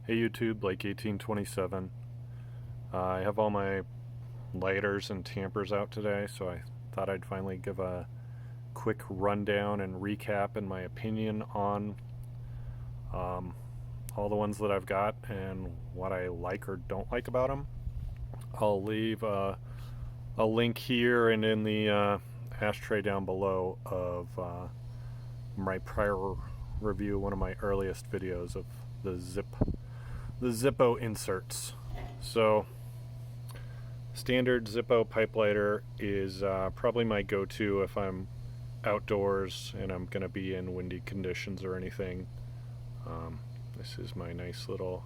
Hey YouTube, Blake1827. I have all my lighters and tampers out today, so I thought I'd finally give a quick rundown and recap in my opinion on all the ones that I've got and what I like or don't like about them. I'll leave a link here and in the ashtray down below of my prior review, one of my earliest videos of the Zippo inserts. So standard Zippo pipe lighter is probably my go-to if I'm outdoors and I'm gonna be in windy conditions or anything. This is my nice little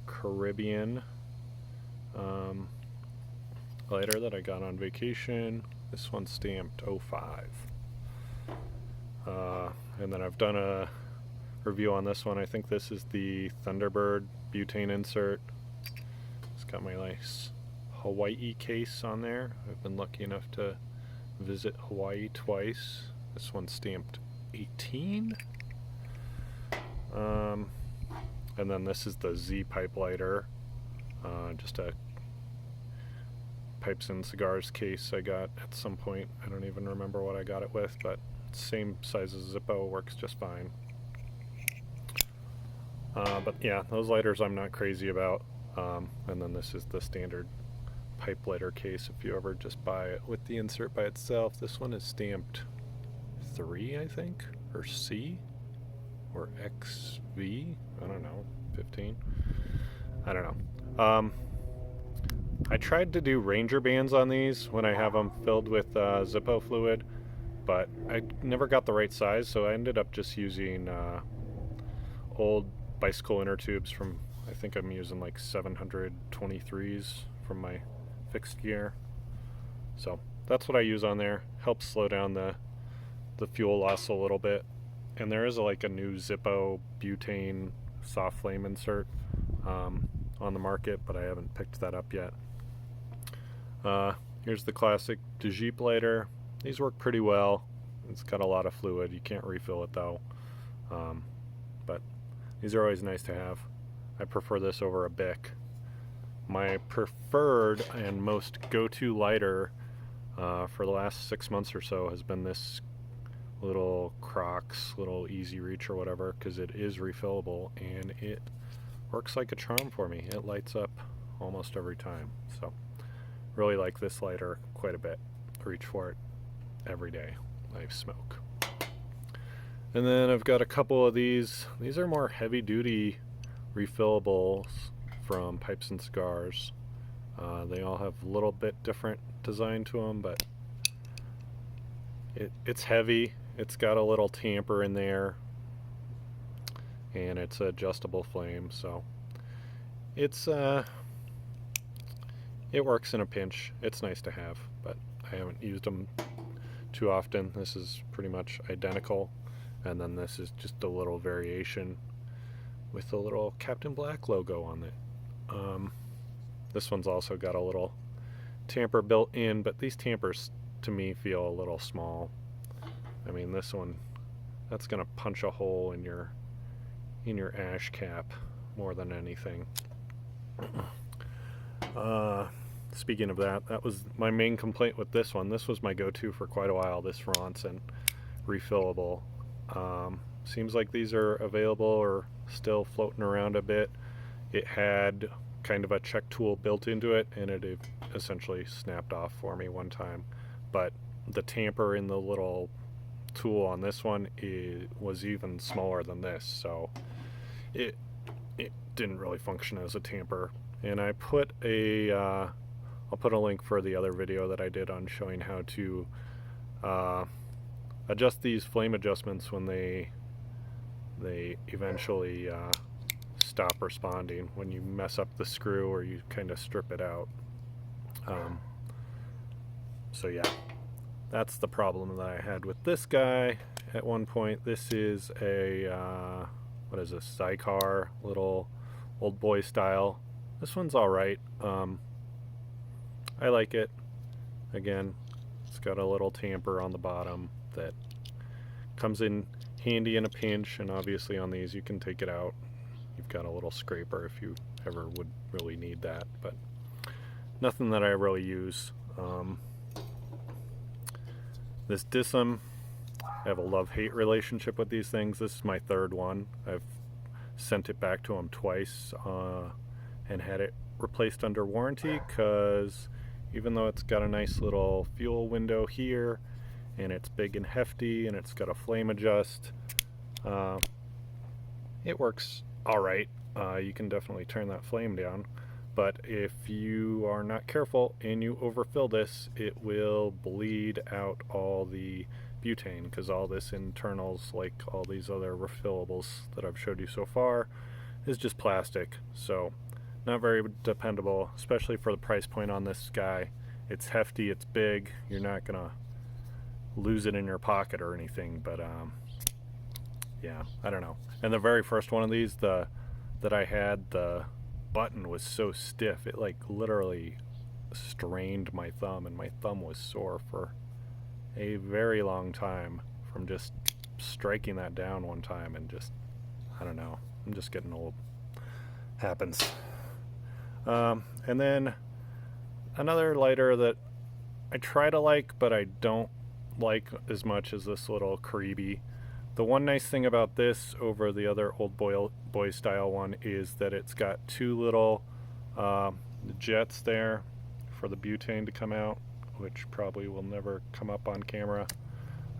Caribbean lighter that I got on vacation. This one's stamped 05. And then I've done a review on this one. I think this is the Thunderbird butane insert. It's got my nice Hawaii case on there. I've been lucky enough to visit Hawaii twice. This one's stamped 18. And then this is the Z pipe lighter. Just a Pipes and Cigars case I got at some point. I don't even remember what I got it with, but same size as Zippo, works just fine. But yeah, those lighters I'm not crazy about. And then this is the standard pipe lighter case if you ever just buy it with the insert by itself. This one is stamped 3, I think, or C, or XV, I don't know, 15, I don't know. I tried to do Ranger bands on these when I have them filled with Zippo fluid, but I never got the right size, so I ended up just using old bicycle inner tubes from, I think I'm using like 723s from my fixed gear. So that's what I use on there. Helps slow down the fuel loss a little bit. And there is like a new Zippo butane soft flame insert on the market, but I haven't picked that up yet. Here's the classic De Jeep lighter. These work pretty well. It's got a lot of fluid. You can't refill it though. But these are always nice to have. I prefer this over a Bic. My preferred and most go-to lighter for the last 6 months or so has been this little Crocs, little Easy Reach or whatever, because it is refillable and it works like a charm for me. It lights up almost every time. So really like this lighter quite a bit. Reach for it every day. I smoke. And then I've got a couple of these. These are more heavy duty refillables from Pipes and Cigars. They all have a little bit different design to them, but it's heavy. It's got a little tamper in there, and it's an adjustable flame, so it's it works in a pinch. It's nice to have, but I haven't used them too often. This is pretty much identical, and then this is just a little variation with a little Captain Black logo on it. This one's also got a little tamper built in, but these tampers to me feel a little small. I mean, this one, that's gonna punch a hole in your ash cap more than anything. Speaking of that, that was my main complaint with this one. This was my go-to for quite a while, this Ronson refillable. Seems like these are available or still floating around a bit. It had kind of a check tool built into it, and it essentially snapped off for me one time. But the tamper in the little tool on this one was even smaller than this, so it didn't really function as a tamper. And I put I'll put a link for the other video that I did on showing how to adjust these flame adjustments when they eventually stop responding, when you mess up the screw or you kind of strip it out. So yeah, that's the problem that I had with this guy at one point. This is a what is this, Zycar, little old boy style. This one's alright. I like it. Again, it's got a little tamper on the bottom that comes in handy in a pinch, and obviously on these you can take it out you've got a little scraper if you ever would really need that, but nothing that I really use. This Dism, I have a love-hate relationship with these things. This is my third one. I've sent it back to them twice and had it replaced under warranty, because even though it's got a nice little fuel window here and it's big and hefty and it's got a flame adjust, it works alright. You can definitely turn that flame down, but if you are not careful and you overfill this, it will bleed out all the butane, because all this internals, like all these other refillables that I've showed you so far, is just plastic. So not very dependable, especially for the price point on this guy. It's hefty, it's big, you're not gonna lose it in your pocket or anything, but yeah, I don't know. And the very first one of these, that I had, the button was so stiff, it like literally strained my thumb, and my thumb was sore for a very long time from just striking that down one time, and just, I don't know, I'm just getting old. Happens. And then another lighter that I try to like, but I don't like as much as this little Karibi. The one nice thing about this over the other old boy style one is that it's got two little jets there for the butane to come out, which probably will never come up on camera.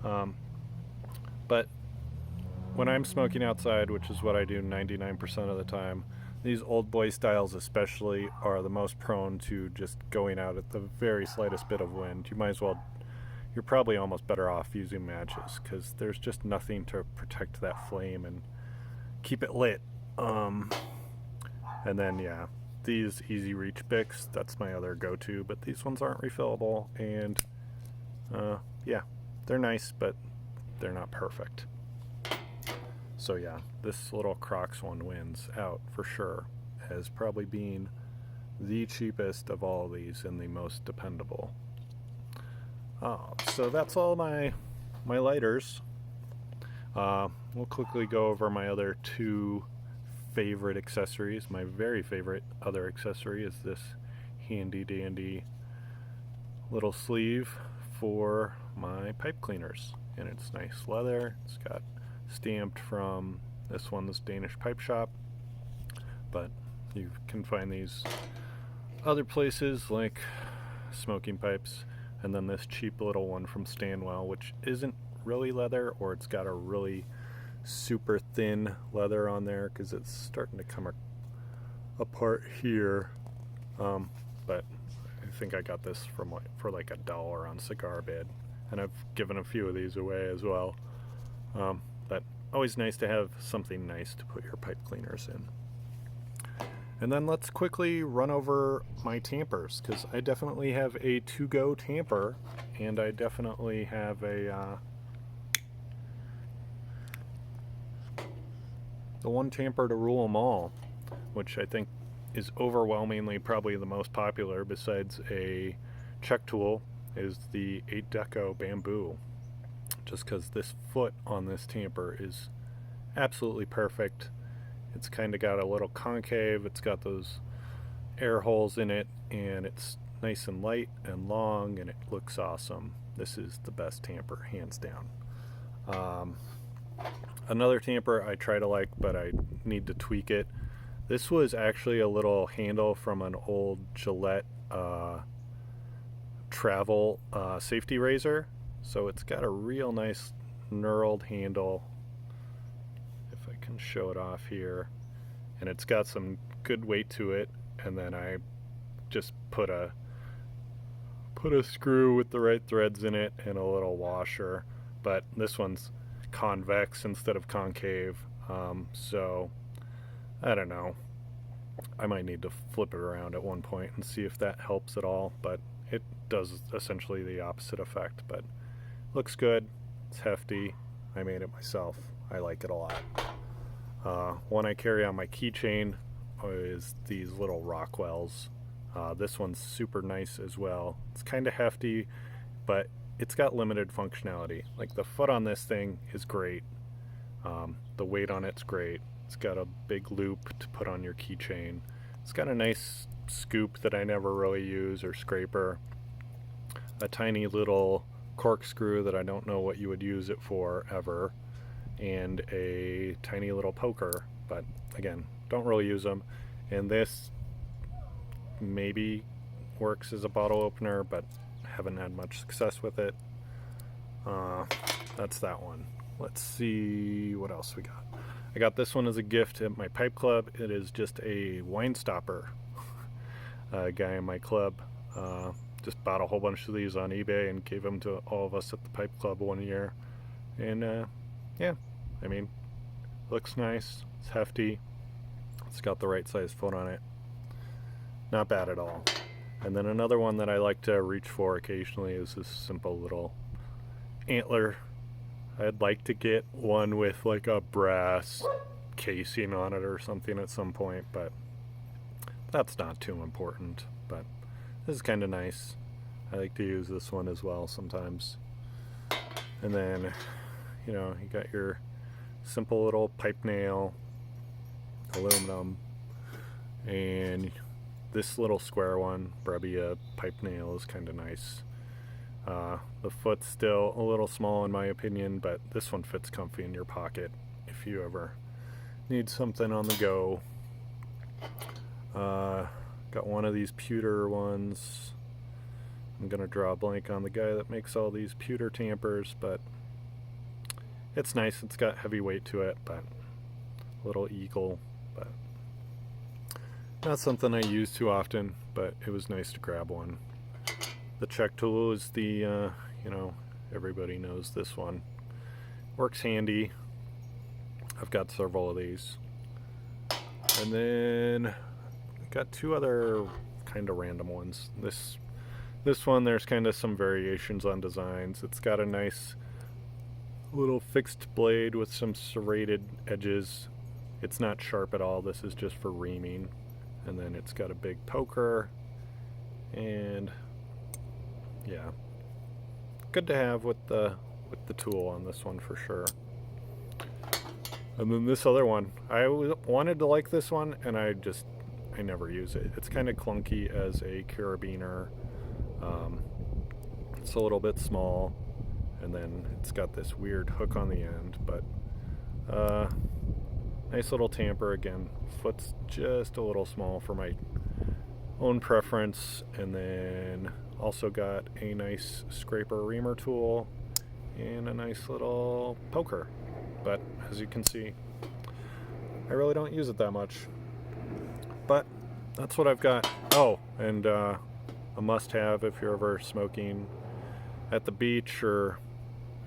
But when I'm smoking outside, which is what I do 99% of the time, these old boy styles especially are the most prone to just going out at the very slightest bit of wind. You might as well, you're probably almost better off using matches, because there's just nothing to protect that flame and keep it lit. And then yeah, these Easy Reach Bics, that's my other go-to, but these ones aren't refillable, and yeah, they're nice, but they're not perfect. So yeah, this little Crocs one wins out for sure, as probably being the cheapest of all of these and the most dependable. So that's all my lighters. We'll quickly go over my other two favorite accessories. My very favorite other accessory is this handy dandy little sleeve for my pipe cleaners, and it's nice leather. It's got stamped from this one's Danish Pipe Shop, but you can find these other places like Smoking Pipes, and then this cheap little one from Stanwell, which isn't really leather, or it's got a really super thin leather on there because it's starting to come apart here, but I think I got this from for like $1 on Cigar Bed, and I've given a few of these away as well. But always nice to have something nice to put your pipe cleaners in. And then let's quickly run over my tampers, because I definitely have a to-go tamper, and I definitely have a the one tamper to rule them all, which I think is overwhelmingly probably the most popular besides a check tool, is the 8 Deco Bamboo. Just because this foot on this tamper is absolutely perfect. It's kind of got a little concave, it's got those air holes in it, and it's nice and light and long, and it looks awesome. This is the best tamper, hands down. Another tamper I try to like, but I need to tweak it. This was actually a little handle from an old Gillette travel safety razor. So it's got a real nice knurled handle, if I can show it off here, and it's got some good weight to it, and then I just put a screw with the right threads in it and a little washer, but this one's convex instead of concave, so I don't know, I might need to flip it around at one point and see if that helps at all, but it does essentially the opposite effect. But looks good, it's hefty, I made it myself, I like it a lot. One I carry on my keychain is these little Rockwells. This one's super nice as well. It's kind of hefty, but it's got limited functionality. Like the foot on this thing is great, the weight on it's great, It's got a big loop to put on your keychain. It's got a nice scoop that I never really use, or scraper. A tiny little corkscrew that I don't know what you would use it for ever. And a tiny little poker, but again, don't really use them. And this maybe works as a bottle opener, but haven't had much success with it. That's that one. Let's see what else we got. I got this one as a gift at my pipe club. It is just a wine stopper. A guy in my club just bought a whole bunch of these on eBay and gave them to all of us at the pipe club one year. And yeah, I mean, looks nice. It's hefty. It's got the right size foot on it. Not bad at all. And then another one that I like to reach for occasionally is this simple little antler. I'd like to get one with like a brass casing on it or something at some point, but that's not too important. But this is kind of nice. I like to use this one as well sometimes. And then, you know, you got your simple little pipe nail, aluminum, and this little square one, Brebbia pipe nail, is kind of nice. The foot's still a little small in my opinion, but this one fits comfy in your pocket if you ever need something on the go. Got one of these pewter ones. I'm gonna draw a blank on the guy that makes all these pewter tampers, but it's nice. It's got heavy weight to it, but a little eagle, but not something I use too often, but it was nice to grab one. The check tool is the, you know, everybody knows this one. Works handy. I've got several of these. And then I've got two other kind of random ones. This one, there's kind of some variations on designs. It's got a nice little fixed blade with some serrated edges. It's not sharp at all. This is just for reaming. And then it's got a big poker, and yeah, good to have with the tool on this one for sure. And then this other one, I wanted to like this one, and I never use it. It's kind of clunky as a carabiner. It's a little bit small, and then it's got this weird hook on the end, but nice little tamper. Again, foot's just a little small for my own preference. And then also got a nice scraper reamer tool and a nice little poker, but as you can see, I really don't use it that much, but that's what I've got. Oh, and a must-have if you're ever smoking at the beach or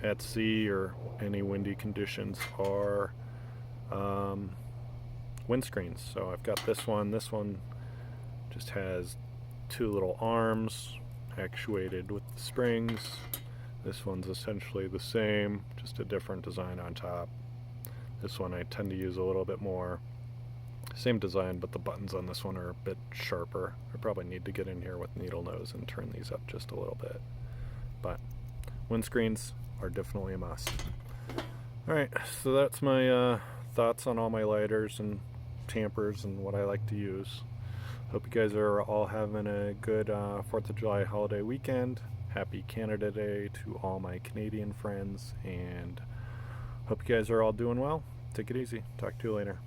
at sea or any windy conditions are windscreens. So I've got this one. This one just has two little arms actuated with the springs. This one's essentially the same, just a different design on top. This one I tend to use a little bit more. Same design, but the buttons on this one are a bit sharper. I probably need to get in here with needle nose and turn these up just a little bit. But windscreens are definitely a must. Alright, so that's my thoughts on all my lighters and tampers and what I like to use. Hope you guys are all having a good 4th of July holiday weekend. Happy Canada Day to all my Canadian friends, and hope you guys are all doing well. Take it easy. Talk to you later.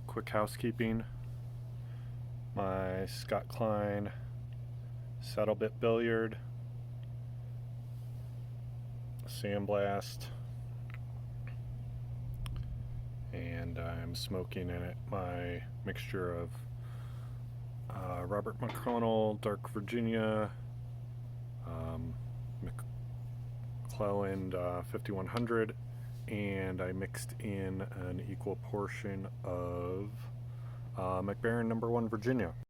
Quick housekeeping. My Scott Klein saddle bit billiard, sandblast, and I'm smoking in it my mixture of Robert McConnell Dark Virginia, McClelland 5100, and I mixed in an equal portion of Baren No. 1 Virginia.